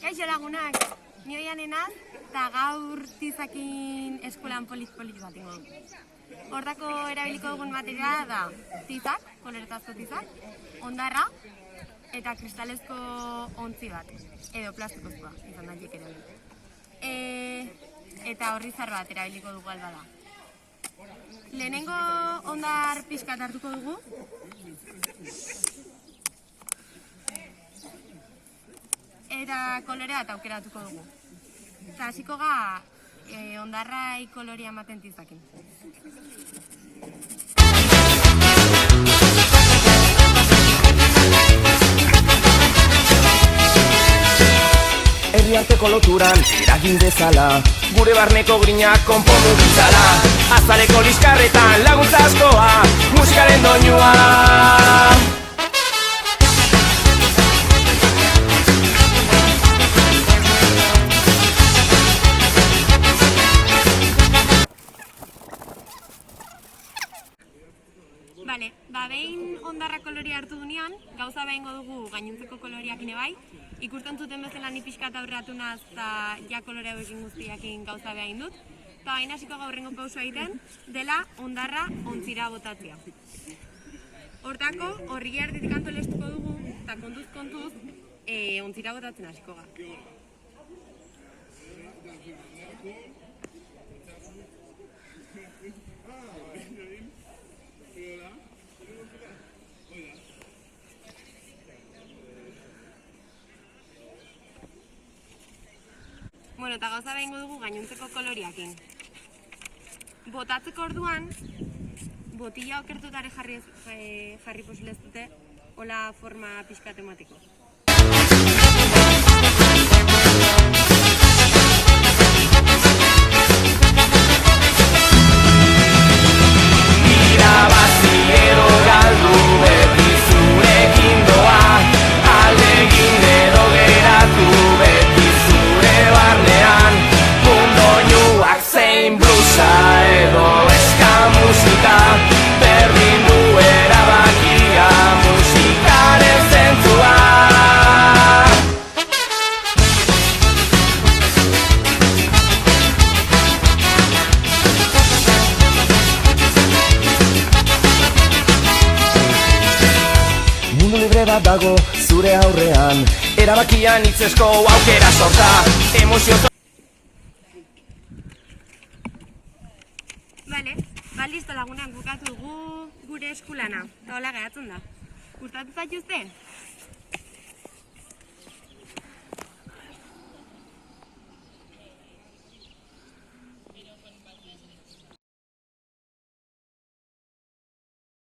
Kaixo lagunak, ni oian enaz, eta gaur tizakin eskolan polit-polit bat ingo dugu. Hortako erabiliko dugun materiala da tizak, koloretazko tizak, ondarra eta kristalezko ontzi bat, edo plastikozkoa, izan da jek erabili. Eta horri zar bat erabiliko dugu alba da. Lehenengo ondar pixkat hartuko dugu, eta kolorea eta aukeratuko dugu. Eta hasiko ga ondarrai kolorea ematen tizakin. Herriarteko loturan eragin dezala, gure barneko grinak konpondu ditzala. Azaleko liskarretan laguntza askoa, musikaren doinua. Bale, behin ondarra kolorea hartu dunean, gauza behingo dugu gainontzeko koloreak ine bai. Ikusten zuten bezala ni pixkat aurreratu naz eta ja kolore hauekin guztiakin gauza behin dut. Eta baina hasiko gaurrengo pausua egiten, dela ondarra ontzira botatzea. Hortako, horri erditik antolestuko dugu, eta kontuz, ontzira botatzen hasiko ga. Bueno, eta gauza behingo dugu gainontzeko koloriakin. Botatzeko orduan, botila okertutare jarri posible ez dute, hola forma pixkat emateko. Irabazi edo galdu beti zurekin doa, alegin edo geratu beti zure barnean. Mundoinuak zein blusa edo eska musika, berdin du erabakia musikaren zentzua. Mundu libre bat dago zure aurrean, erabakian hitzesko aukera sorta, emozio. Bale, listo lagunak bukatu dugu gure eskulana, eta hola geratzen da. Gustatu zaituzte?